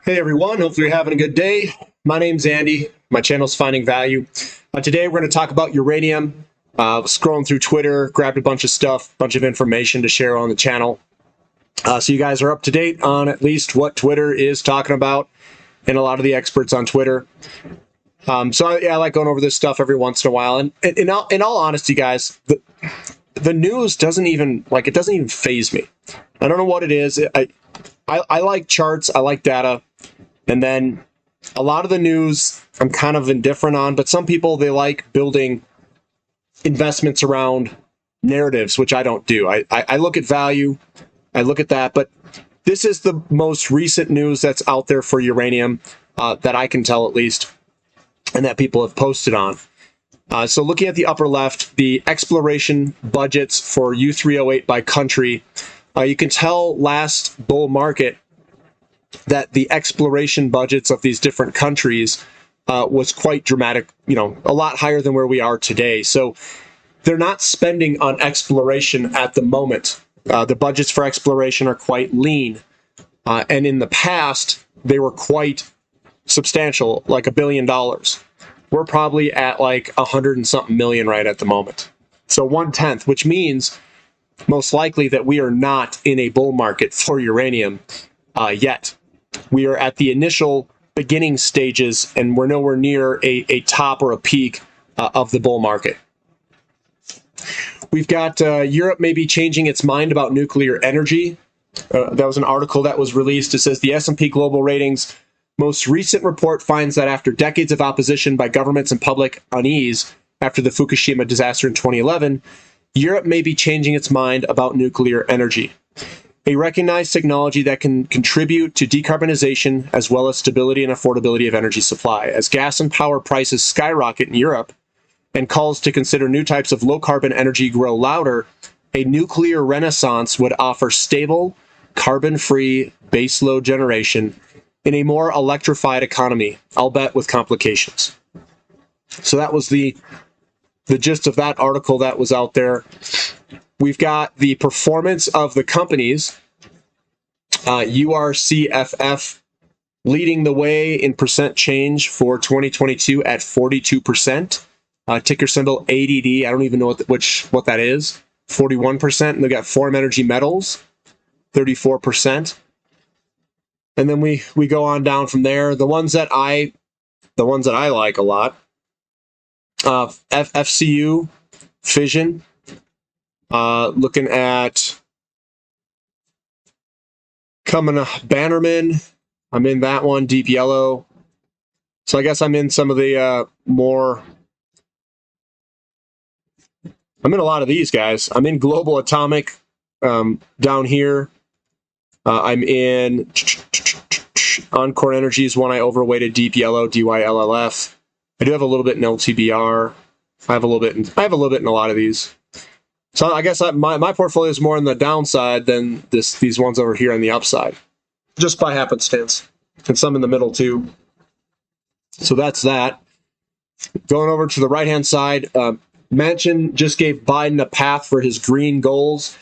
Hey everyone, hopefully you're having a good day. My name's Andy. My channel's Finding Value. Today we're going to talk about uranium. Scrolling through Twitter, grabbed a bunch of stuff, bunch of information to share on the channel. So you guys are up to date on at least what Twitter is talking about and a lot of the experts on Twitter. I like going over this stuff every once in a while. And in all honesty, guys, the news doesn't even faze me. I don't know what it is. I like charts. I like data. And then a lot of the news I'm kind of indifferent on, but some people, they like building investments around narratives, which I don't do. I look at value, I look at that, but this is the most recent news that's out there for uranium that I can tell at least, and that people have posted on. So looking at the upper left, the exploration budgets for U3O8 by country, you can tell last bull market that the exploration budgets of these different countries was quite dramatic, a lot higher than where we are today. So they're not spending on exploration at the moment. The budgets for exploration are quite lean. And in the past, they were quite substantial, like $1 billion. We're probably at like 100 and something million right at the moment. So 1/10, which means most likely that we are not in a bull market for uranium yet. We are at the initial beginning stages, and we're nowhere near a top or a peak of the bull market. We've got Europe maybe changing its mind about nuclear energy. That was an article that was released. It says the S&P Global Ratings most recent report finds that after decades of opposition by governments and public unease after the Fukushima disaster in 2011, Europe may be changing its mind about nuclear energy, a recognized technology that can contribute to decarbonization as well as stability and affordability of energy supply. As gas and power prices skyrocket in Europe and calls to consider new types of low-carbon energy grow louder, a nuclear renaissance would offer stable, carbon-free baseload generation in a more electrified economy, albeit with complications. So that was the gist of that article that was out there. We've got the performance of the companies. URCFF leading the way in percent change for 2022 at 42%. Ticker symbol ADD. I don't even know what that is. 41%. And they've got Forum Energy Metals, 34%. And then we go on down from there. The ones that I like a lot. FCU Fission. Looking at Bannerman. I'm in that one, deep yellow. So I guess I'm in some of the I'm in a lot of these guys. I'm in Global Atomic down here. I'm in Encore Energy is one I overweighted, deep yellow, DYLLF. I do have a little bit in LTBR. I have a little bit in a lot of these. So I guess my portfolio is more on the downside than these ones over here on the upside, just by happenstance, and some in the middle too. So that's that. Going over to the right-hand side, Manchin just gave Biden a path for his green goals.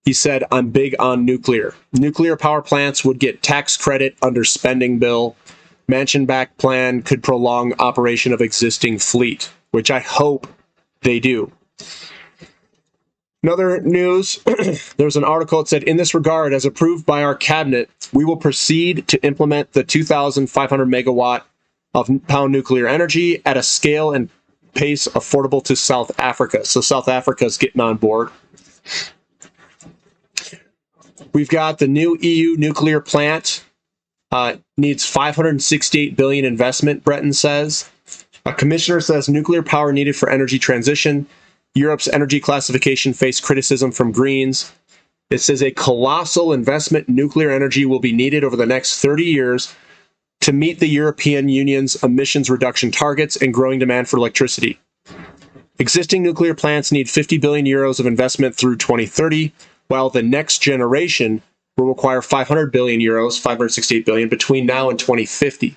He said, I'm big on nuclear. Nuclear power plants would get tax credit under spending bill. Manchin-backed plan could prolong operation of existing fleet, which I hope they do. Another news, there was an article that said, in this regard, as approved by our cabinet, we will proceed to implement the 2,500 megawatt of pound nuclear energy at a scale and pace affordable to South Africa. So South Africa is getting on board. We've got the new EU nuclear plant. Needs $568 billion investment, Breton says. A commissioner says nuclear power needed for energy transition. Europe's energy classification faced criticism from Greens. It says a colossal investment in nuclear energy will be needed over the next 30 years to meet the European Union's emissions reduction targets and growing demand for electricity. Existing nuclear plants need 50 billion euros of investment through 2030, while the next generation will require 500 billion euros, 568 billion, between now and 2050.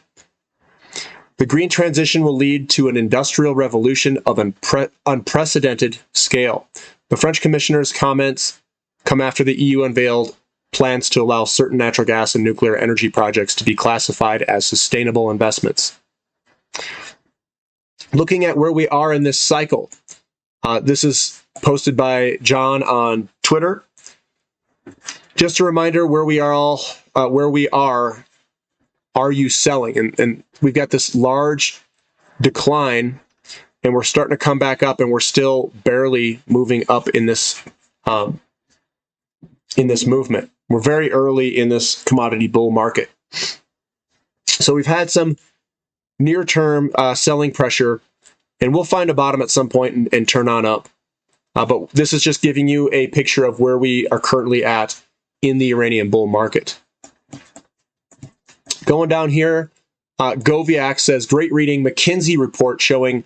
The green transition will lead to an industrial revolution of unprecedented scale. The French commissioner's comments come after the EU unveiled plans to allow certain natural gas and nuclear energy projects to be classified as sustainable investments. Looking at where we are in this cycle, this is posted by John on Twitter. Just a reminder where we are you selling? And we've got this large decline, and we're starting to come back up, and we're still barely moving up in this movement. We're very early in this commodity bull market. So we've had some near-term selling pressure, and we'll find a bottom at some point and turn on up. But this is just giving you a picture of where we are currently at in the uranium bull market. Going down here, Goviak says, great reading, McKinsey report showing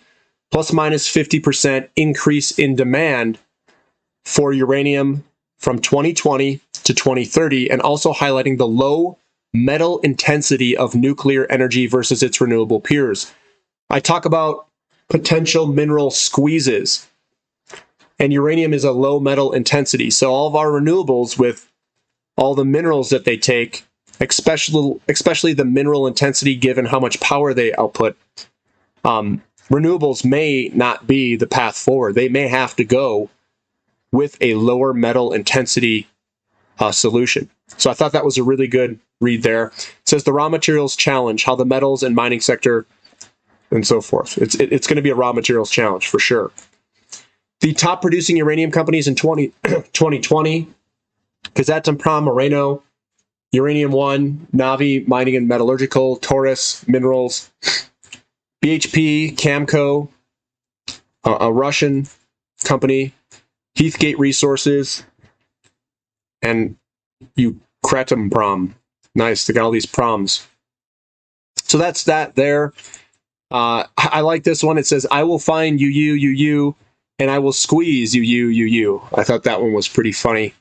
plus minus 50% increase in demand for uranium from 2020 to 2030, and also highlighting the low metal intensity of nuclear energy versus its renewable peers. I talk about potential mineral squeezes, and uranium is a low metal intensity. So all of our renewables, with all the minerals that they take, especially the mineral intensity given how much power they output, renewables may not be the path forward. They may have to go with a lower metal intensity solution. So I thought that was a really good read there. It says the raw materials challenge, how the metals and mining sector and so forth. It's going to be a raw materials challenge for sure. The top producing uranium companies in 2020, Kazatomprom, Moreno, Uranium One, Navi, Mining and Metallurgical, Taurus Minerals, BHP, Camco, a Russian company, Heathgate Resources, and Ukratemprom. Nice, they got all these proms. So that's that there. I like this one. It says, I will find you, and I will squeeze you. I thought that one was pretty funny.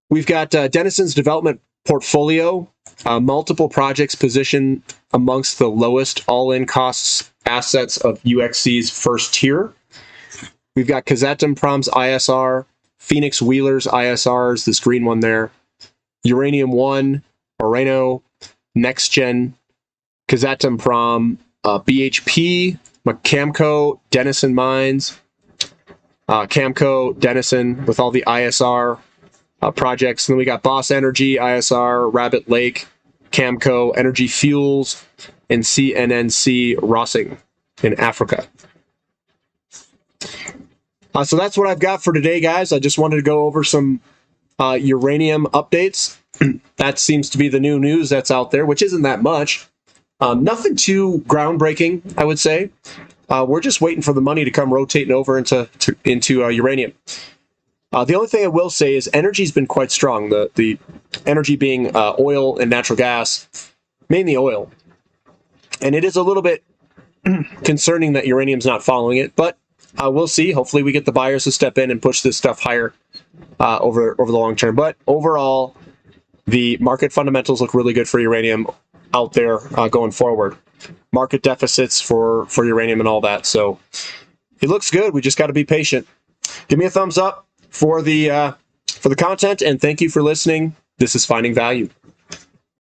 We've got Denison's development portfolio, multiple projects positioned amongst the lowest all-in costs assets of UxC's first tier. We've got Kazatomprom's ISR, Phoenix Wheeler's ISRs, this green one there, Uranium One, Moreno, NextGen, Kazatomprom, BHP, Camco, Denison Mines, Camco, Denison with all the ISR projects. And then we got Boss Energy, ISR, Rabbit Lake, Camco, Energy Fuels, and CNNC Rossing in Africa. So that's what I've got for today, guys. I just wanted to go over some uranium updates. That seems to be the new news that's out there, which isn't that much. Nothing too groundbreaking, I would say. We're just waiting for the money to come rotating over into uranium. The only thing I will say is energy's been quite strong. The energy being oil and natural gas, mainly oil. And it is a little bit concerning that uranium's not following it, but we'll see. Hopefully we get the buyers to step in and push this stuff higher over the long term. But overall, the market fundamentals look really good for uranium out there going forward. Market deficits for uranium and all that. So it looks good. We just got to be patient. Give me a thumbs up for the content, and thank you for listening. This is Finding Value.